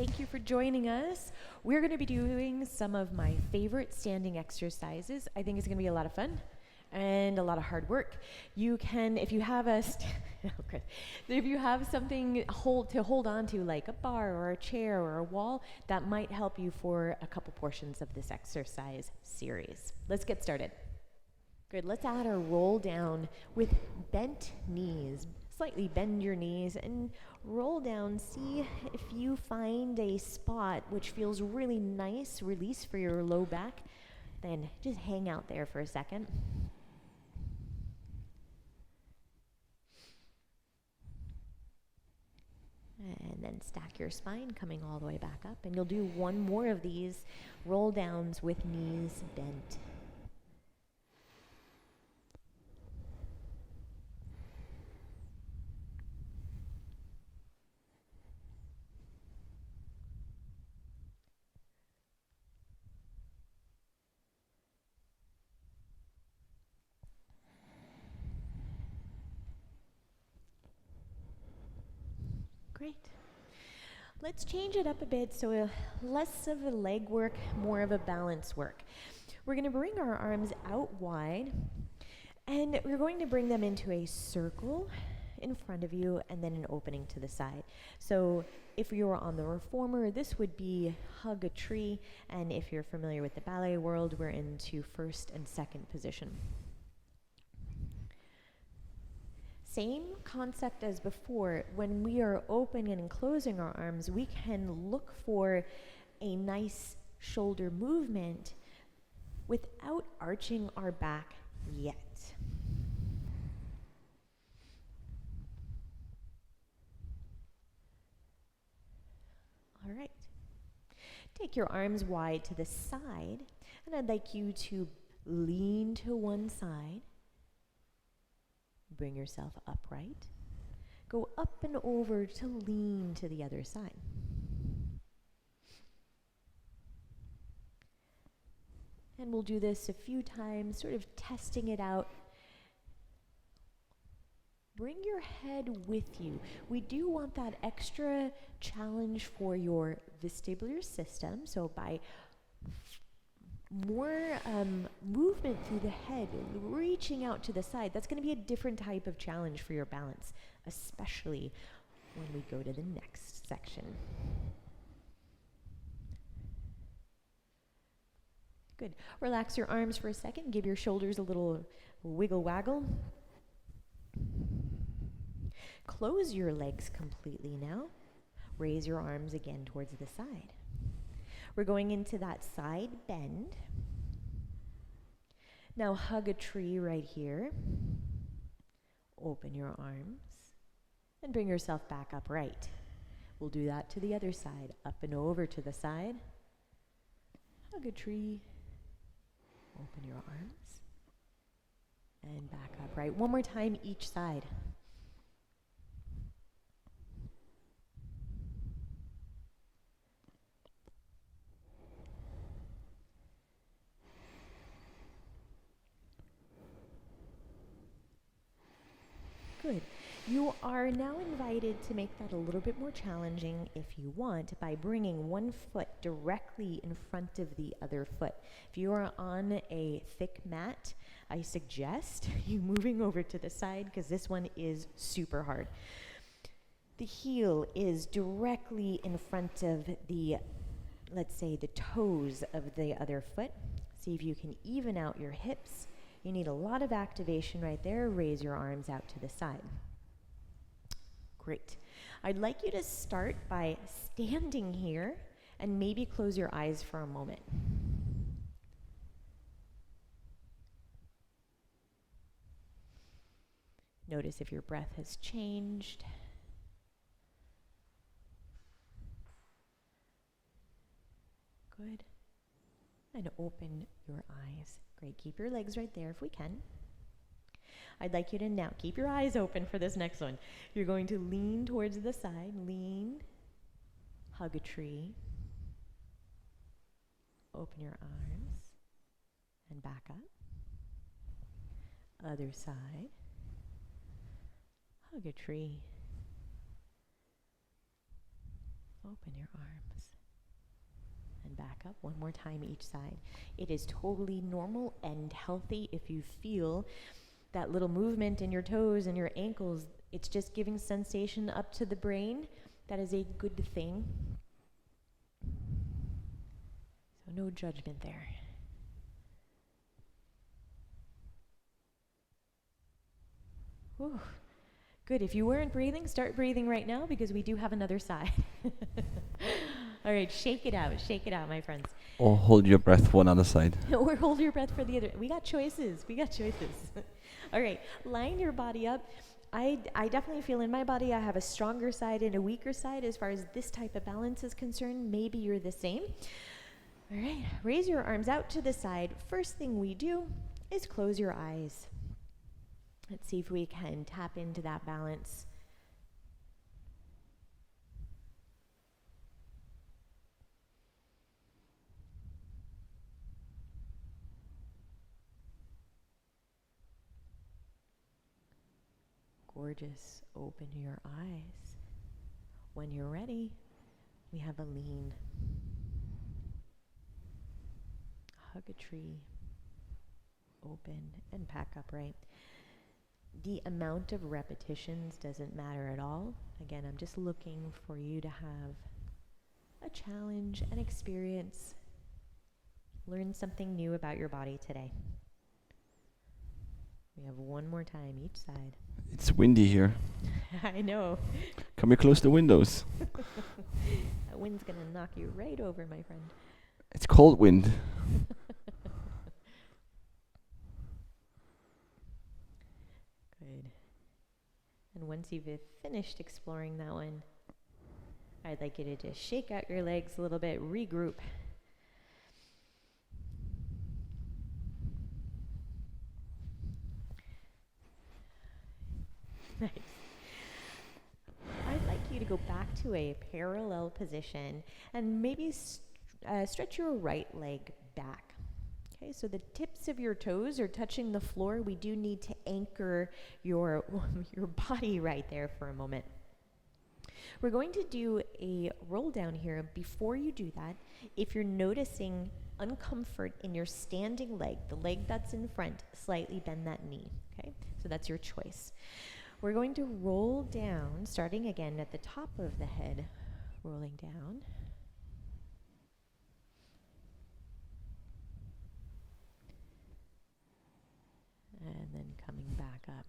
Thank you for joining us. We're going to be doing some of my favorite standing exercises. I think it's going to be a lot of fun and a lot of hard work. You can, if you have a, if you have something to hold on to, like a bar or a chair or a wall, that might help you for a couple portions of this exercise series. Let's get started. Good, let's add our roll down with bent knees. Slightly bend your knees and roll down. See if you find a spot which feels really nice, release for your low back. Then just hang out there for a second. And then stack your spine, coming all the way back up. And you'll do one more of these roll downs with knees bent. Great. Let's change it up a bit, so less of a leg work, more of a balance work. We're going to bring our arms out wide, and we're going to bring them into a circle in front of you and then an opening to the side. So if you were on the reformer, this would be hug a tree, and if you're familiar with the ballet world, we're into first and second position. Same concept as before. When we are opening and closing our arms, we can look for a nice shoulder movement without arching our back yet. All right. Take your arms wide to the side, and I'd like you to lean to one side. Bring yourself upright. Go up and over to lean to the other side. And we'll do this a few times, sort of testing it out. Bring your head with you. We do want that extra challenge for your vestibular system. So by more movement through the head, reaching out to the side, that's going to be a different type of challenge for your balance, especially when we go to the next section. Good. Relax your arms for a second. Give your shoulders a little wiggle waggle. Close your legs completely now. Raise your arms again towards the side. We're going into that side bend. Now hug a tree right here. Open your arms and bring yourself back upright. We'll do that to the other side. Up and over to the side. Hug a tree. Open your arms and back upright. One more time each side. Good. You are now invited to make that a little bit more challenging if you want by bringing one foot directly in front of the other foot. If you are on a thick mat, I suggest you moving over to the side because this one is super hard. The heel is directly in front of the, let's say, the toes of the other foot. See if you can even out your hips. You need a lot of activation right there. Raise your arms out to the side. Great. I'd like you to start by standing here and maybe close your eyes for a moment. Notice if your breath has changed. Good. And open your eyes. Great. Keep your legs right there if we can. I'd like you to now keep your eyes open for this next one. You're going to lean towards the side. Lean. Hug a tree. Open your arms. And back up. Other side. Hug a tree. Open your arms. And back up one more time each side. It is totally normal and healthy if you feel that little movement in your toes and your ankles. It's just giving sensation up to the brain. That is a good thing. So no judgment there. Whew. Good. If you weren't breathing, start breathing right now because we do have another side. All right, shake it out, my friends. Or hold your breath for another side. Or hold your breath for the other. We got choices. All right, line your body up. I definitely feel in my body I have a stronger side and a weaker side as far as this type of balance is concerned. Maybe you're the same. All right, raise your arms out to the side. First thing we do is close your eyes. Let's see if we can tap into that balance. Gorgeous. Open your eyes. When you're ready, we have a lean. Hug a tree. Open and pack upright. The amount of repetitions doesn't matter at all. Again, I'm just looking for you to have a challenge, an experience, learn something new about your body today. We have one more time each side. It's windy here. I know. Can we close the windows? That wind's gonna knock you right over, my friend. It's cold wind. Good. And once you've finished exploring that one, I'd like you to just shake out your legs a little bit, regroup. Nice. I'd like you to go back to a parallel position and maybe stretch your right leg back. Okay, so the tips of your toes are touching the floor. We do need to anchor your body right there for a moment. We're going to do a roll down here. Before you do that, if you're noticing uncomfort in your standing leg, the leg that's in front, slightly bend that knee. Okay, so that's your choice. We're going to roll down, starting again at the top of the head, rolling down. And then coming back up.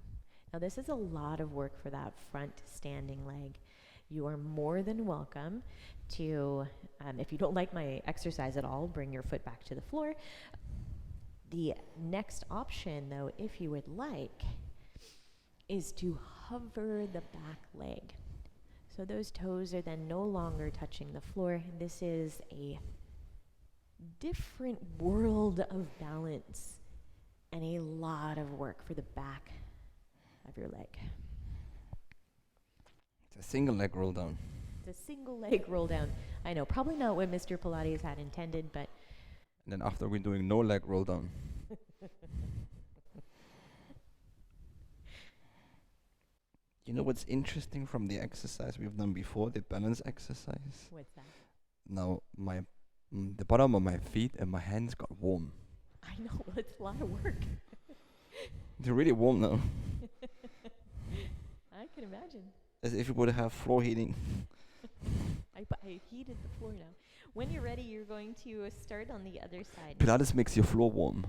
Now this is a lot of work for that front standing leg. You are more than welcome to, if you don't like my exercise at all, bring your foot back to the floor. The next option though, if you would like, is to hover the back leg. So those toes are then no longer touching the floor. This is a different world of balance and a lot of work for the back of your leg. It's a single leg roll down. It's a single leg roll down. I know, probably not what Mr. Pilates had intended, but... And then after we're doing no leg roll down. You know what's interesting from the exercise we've done before, the balance exercise? What's that? Now the bottom of my feet and my hands got warm. I know, it's a lot of work. They're really warm now. I can imagine. As if you would have floor heating. I heated the floor now. When you're ready, you're going to start on the other side. Pilates makes your floor warm.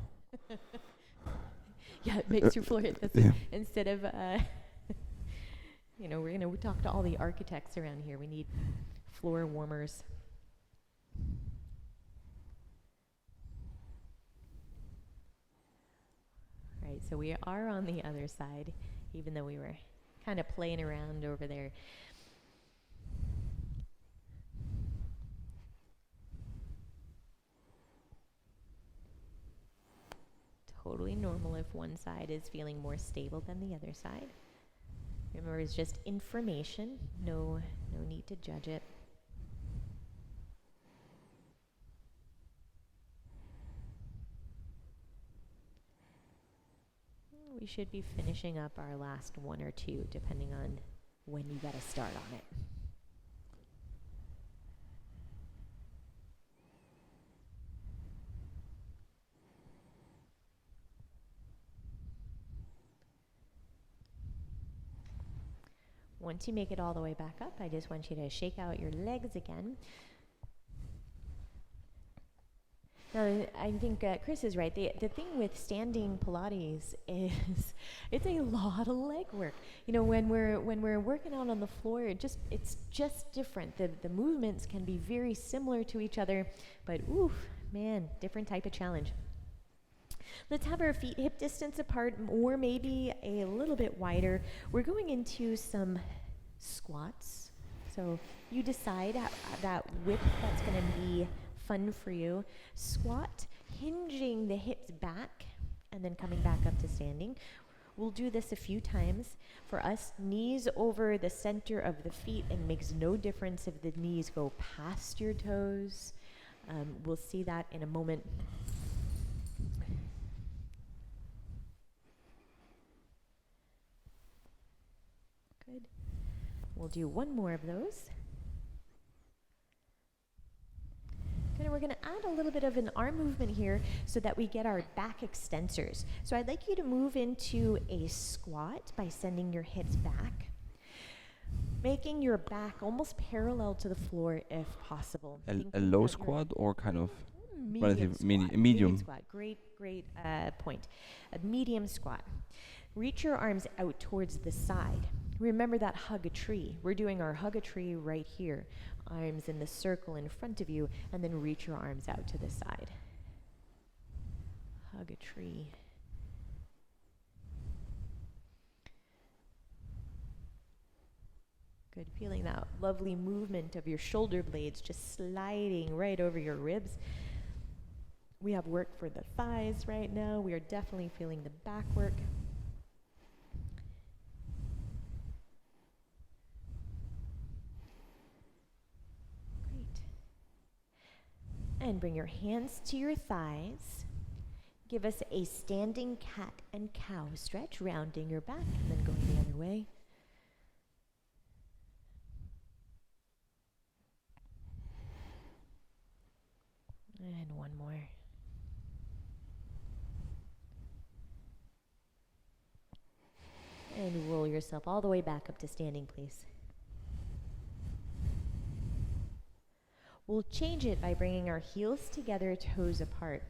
Yeah, it makes your floor hit. Instead of, we're going to talk to all the architects around here. We need floor warmers. Right, so we are on the other side, even though we were kind of playing around over there. Totally normal if one side is feeling more stable than the other side. Remember, it's just information. No need to judge it. We should be finishing up our last one or two, depending on when you got to start on it. Once you make it all the way back up, I just want you to shake out your legs again. Now, I think Chris is right. The thing with standing Pilates is it's a lot of leg work. You know, when we're working out on the floor, it's just different. The movements can be very similar to each other, but oof, man, different type of challenge. Let's have our feet hip distance apart, or maybe a little bit wider. We're going into some squats. So you decide that width that's going to be fun for you. Squat, hinging the hips back, and then coming back up to standing. We'll do this a few times. For us, knees over the center of the feet, and makes no difference if the knees go past your toes. We'll see that in a moment. Good. We'll do one more of those. Good, and we're going to add a little bit of an arm movement here so that we get our back extensors. So I'd like you to move into a squat by sending your hips back, making your back almost parallel to the floor if possible. A low squat or kind of medium squat. medium Squat. Great point. A medium squat. Reach your arms out towards the side. Remember that hug a tree. We're doing our hug a tree right here. Arms in the circle in front of you, and then reach your arms out to the side. Hug a tree. Good, feeling that lovely movement of your shoulder blades just sliding right over your ribs. We have work for the thighs right now. We are definitely feeling the back work. And bring your hands to your thighs. Give us a standing cat and cow stretch, rounding your back and then going the other way. And one more. And roll yourself all the way back up to standing, please. We'll change it by bringing our heels together, toes apart.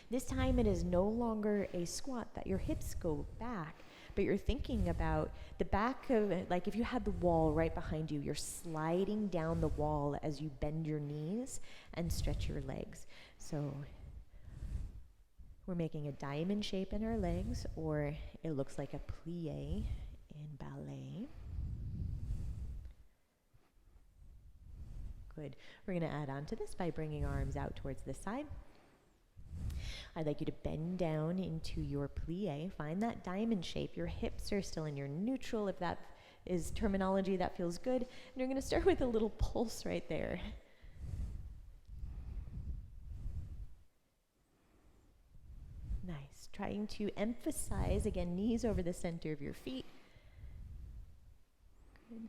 This time it is no longer a squat that your hips go back, but you're thinking about the back of it, like if you had the wall right behind you, you're sliding down the wall as you bend your knees and stretch your legs. So we're making a diamond shape in our legs, or it looks like a plie in ballet. Good. We're going to add on to this by bringing our arms out towards the side. I'd like you to bend down into your plie. Find that diamond shape. Your hips are still in your neutral, if that is terminology that feels good. And you're going to start with a little pulse right there. Nice. Trying to emphasize, again, knees over the center of your feet. Good.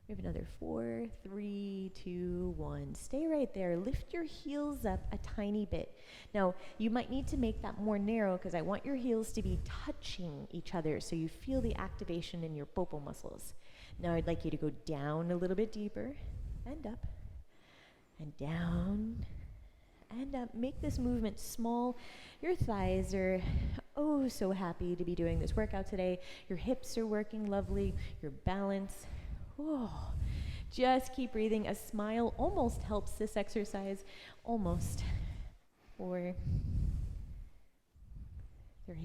We have another 4, 3, 2, 1. Stay right there. Lift your heels up a tiny bit. Now, you might need to make that more narrow because I want your heels to be touching each other so you feel the activation in your popo muscles. Now, I'd like you to go down a little bit deeper and up and down and up. Make this movement small. Your thighs are oh so happy to be doing this workout today. Your hips are working lovely. Your balance. Oh, just keep breathing. A smile almost helps this exercise. Almost. 4, 3,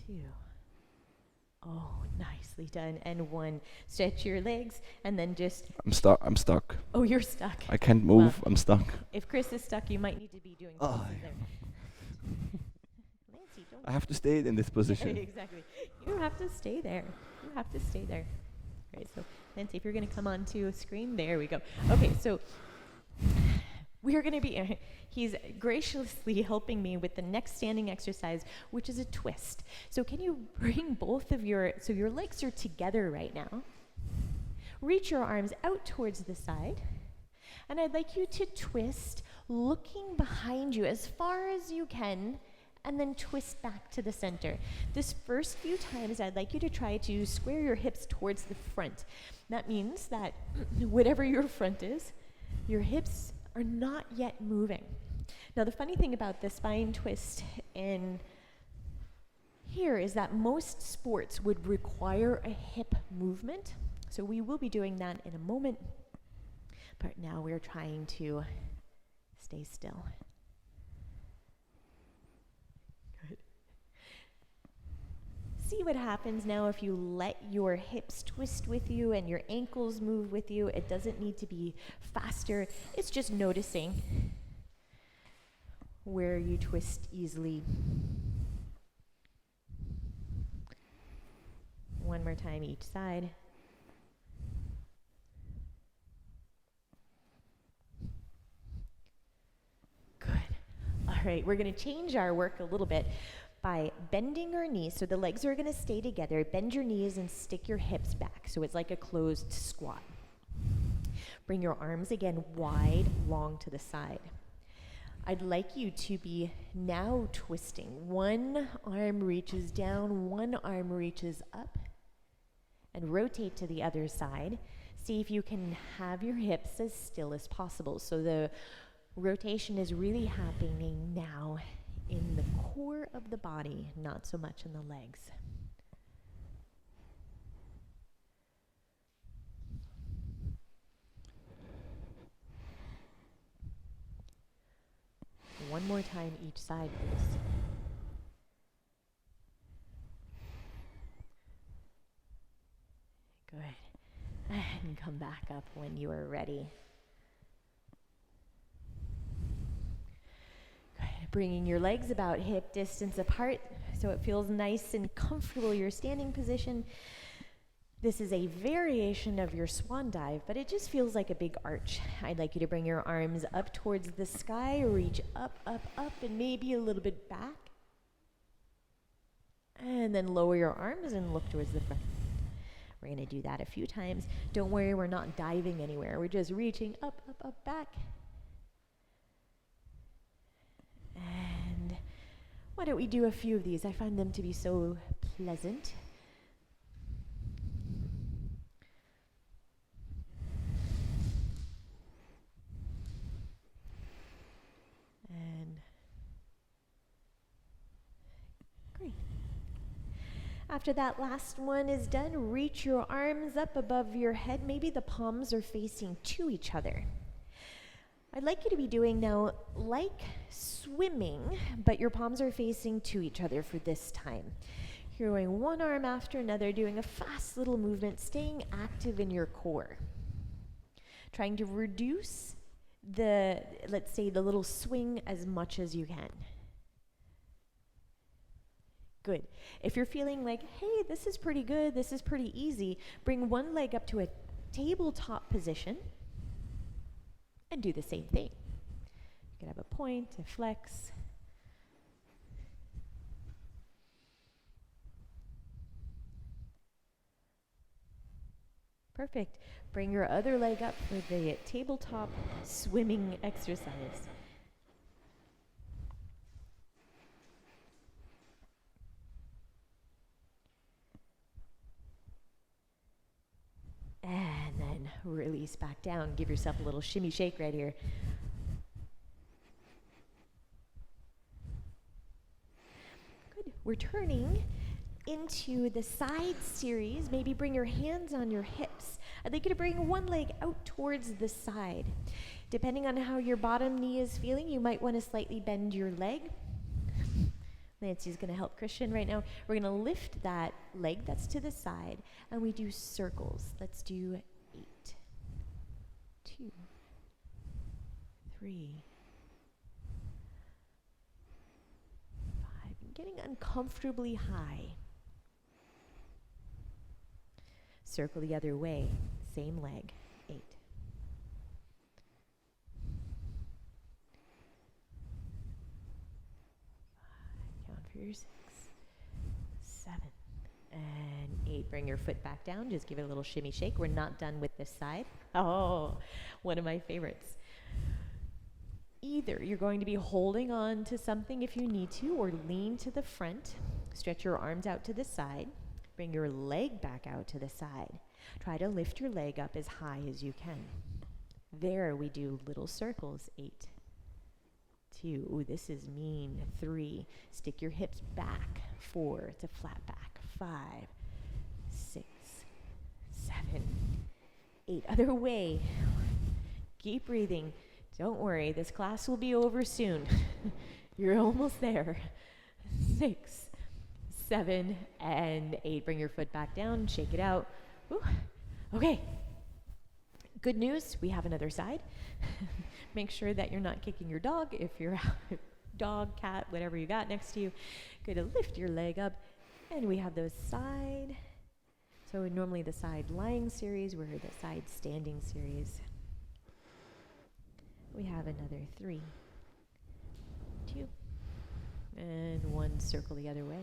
2. Oh, nicely done. And 1. Stretch your legs and then just... I'm stuck. Oh, you're stuck. I can't move. Well, I'm stuck. If Chris is stuck, you might need to be doing pulses there. Nancy, don't... I have to stay in this position. Exactly. You have to stay there. You have to stay there. Right, so Nancy, if you're going to come onto a screen, there we go. Okay, so we are going to be, he's graciously helping me with the next standing exercise, which is a twist. So can you bring both of your legs are together right now. Reach your arms out towards the side. And I'd like you to twist, looking behind you as far as you can, and then twist back to the center. This first few times, I'd like you to try to square your hips towards the front. That means that whatever your front is, your hips are not yet moving. Now, the funny thing about the spine twist in here is that most sports would require a hip movement. So we will be doing that in a moment. But now we're trying to stay still. Good. See what happens now if you let your hips twist with you and your ankles move with you. It doesn't need to be faster. It's just noticing where you twist easily. One more time each side. Good. All right, we're going to change our work a little bit by bending our knees. So the legs are going to stay together. Bend your knees and stick your hips back. So it's like a closed squat. Bring your arms again wide, long to the side. I'd like you to be now twisting. One arm reaches down, one arm reaches up, and rotate to the other side. See if you can have your hips as still as possible. So the rotation is really happening now in the core of the body, not so much in the legs. One more time each side, please. Good. And come back up when you are ready. Good. Bringing your legs about hip distance apart so it feels nice and comfortable, your standing position. This is a variation of your swan dive, but it just feels like a big arch. I'd like you to bring your arms up towards the sky, reach up, up, up, and maybe a little bit back. And then lower your arms and look towards the front. We're going to do that a few times. Don't worry, we're not diving anywhere. We're just reaching up, up, up, back. And why don't we do a few of these? I find them to be so pleasant. And great. After that last one is done, reach your arms up above your head. Maybe the palms are facing to each other. I'd like you to be doing now like swimming, but your palms are facing to each other for this time. You're going one arm after another, doing a fast little movement, staying active in your core. Trying to reduce the, let's say, the little swing as much as you can. Good. If you're feeling like, hey, this is pretty good, this is pretty easy, bring one leg up to a tabletop position and do the same thing. You can have a point, a flex. Perfect. Bring your other leg up for the tabletop swimming exercise. And then release back down. Give yourself a little shimmy shake right here. Good. We're turning into the side series. Maybe bring your hands on your hips. I'd like you to bring one leg out towards the side. Depending on how your bottom knee is feeling, you might want to slightly bend your leg. Nancy's going to help Christian right now. We're going to lift that leg that's to the side, and we do circles. Let's do 8, 2, 3, 5. Getting uncomfortably high. Circle the other way, same leg, 8. Count for your 6, 7, and 8. Bring your foot back down, just give it a little shimmy shake. We're not done with this side. Oh, one of my favorites. Either you're going to be holding on to something if you need to, or lean to the front, stretch your arms out to the side, bring your leg back out to the side. Try to lift your leg up as high as you can. There we do little circles. 8, 2, ooh, this is mean. 3, stick your hips back. 4, it's a flat back. 5, 6, 7, 8. Other way. Keep breathing. Don't worry, this class will be over soon. You're almost there. 6, 7, and 8. Bring your foot back down, shake it out. Ooh. Okay. Good news, we have another side. Make sure that you're not kicking your dog. If you're dog, cat, whatever you got next to you, good to lift your leg up. And we have those side. So normally the side lying series, we're the side standing series. We have another 3, 2, and 1. Circle the other way.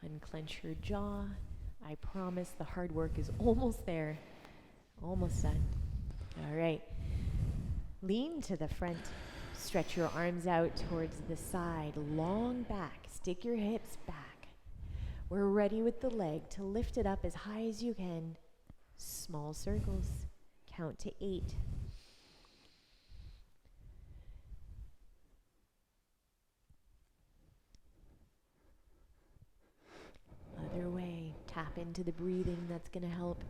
Unclench your jaw. I promise the hard work is almost there. Almost done. All right. Lean to the front. Stretch your arms out towards the side. Long back. Stick your hips back. We're ready with the leg to lift it up as high as you can. Small circles. Count to 8. Other way. Tap into the breathing. That's going to help.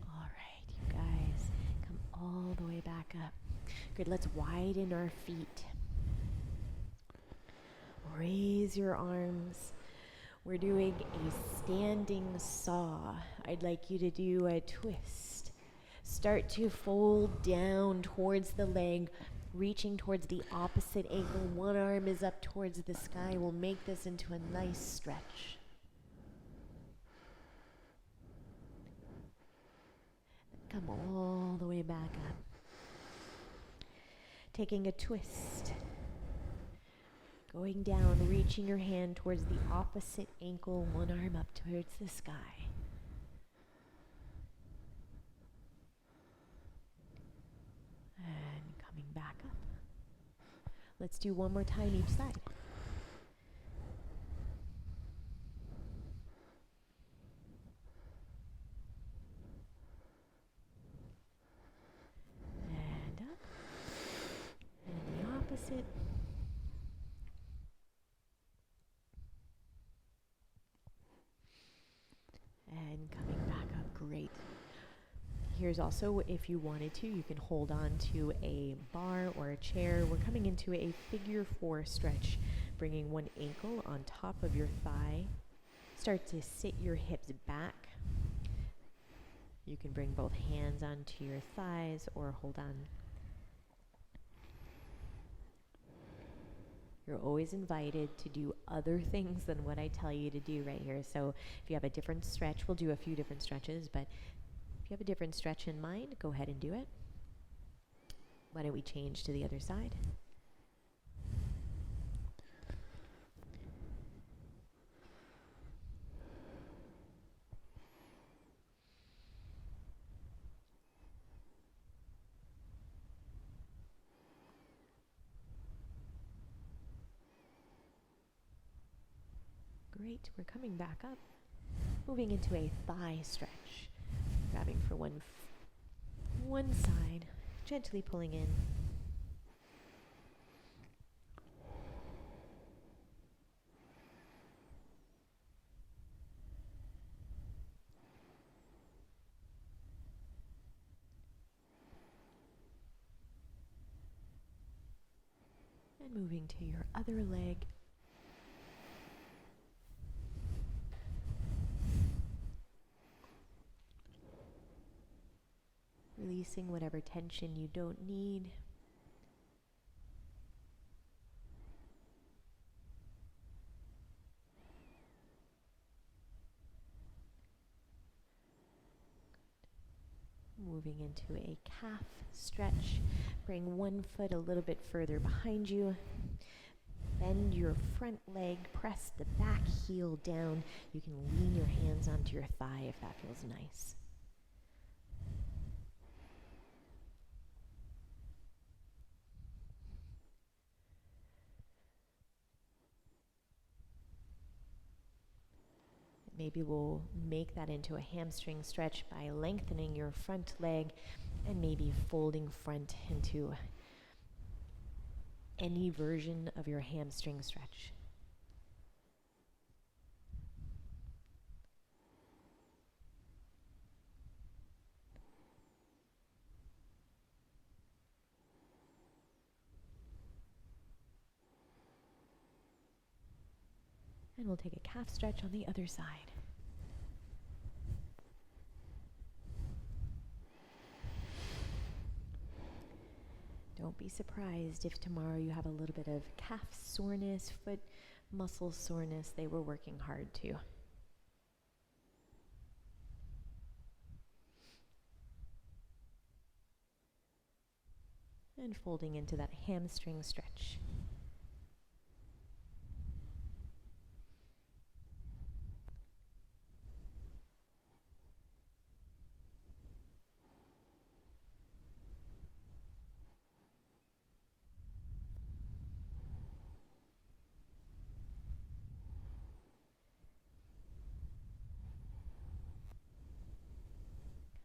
All right, you guys. Come all the way back up. Good, let's widen our feet. Raise your arms. We're doing a standing saw. I'd like you to do a twist. Start to fold down towards the leg, reaching towards the opposite ankle. One arm is up towards the sky. We'll make this into a nice stretch. Come all the way back up. Taking a twist. Going down, reaching your hand towards the opposite ankle, one arm up towards the sky. And coming back up. Let's do one more time each side. And up. And the opposite. And coming back up. Great. Here's also, if you wanted to, you can hold on to a bar or a chair. We're coming into a figure 4 stretch, bringing one ankle on top of your thigh. Start to sit your hips back. You can bring both hands onto your thighs or hold on. You're always invited to do other things than what I tell you to do right here. So if you have a different stretch, we'll do a few different stretches, but if you have a different stretch in mind, go ahead and do it. Why don't we change to the other side? Great, we're coming back up. Moving into a thigh stretch. Grabbing for one side, gently pulling in. And moving to your other leg. Releasing whatever tension you don't need. moving into a calf stretch. Bring one foot a little bit further behind you. Bend your front leg, press the back heel down. You can lean your hands onto your thigh if that feels nice. Maybe we'll make that into a hamstring stretch by lengthening your front leg and maybe folding front into any version of your hamstring stretch. And we'll take a calf stretch on the other side. Don't be surprised if tomorrow you have a little bit of calf soreness, foot muscle soreness. They were working hard too. And folding into that hamstring stretch.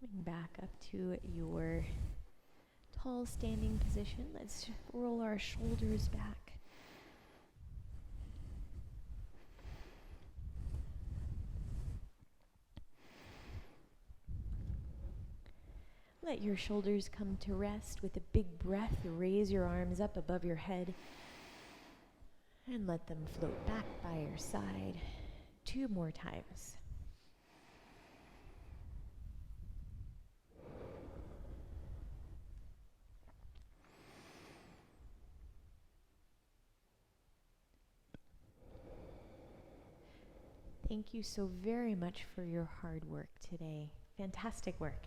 Coming back up to your tall standing position. Let's roll our shoulders back. Let your shoulders come to rest with a big breath. Raise your arms up above your head and let them float back by your side. 2 more times. Thank you so very much for your hard work today. Fantastic work.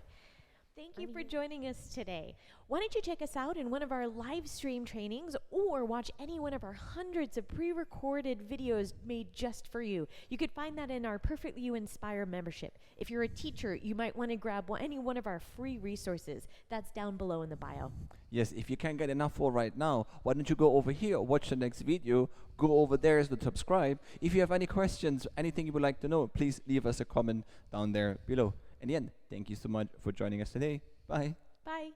Thank you for joining us today. Why don't you check us out in one of our live stream trainings or watch any one of our hundreds of pre-recorded videos made just for you. You could find that in our Perfectly You Inspire membership. If you're a teacher, you might want to grab any one of our free resources. That's down below in the bio. Yes, if you can't get enough for right now, why don't you go over here, watch the next video, go over there to subscribe. If you have any questions, anything you would like to know, please leave us a comment down there below. In the end, thank you so much for joining us today. Bye. Bye.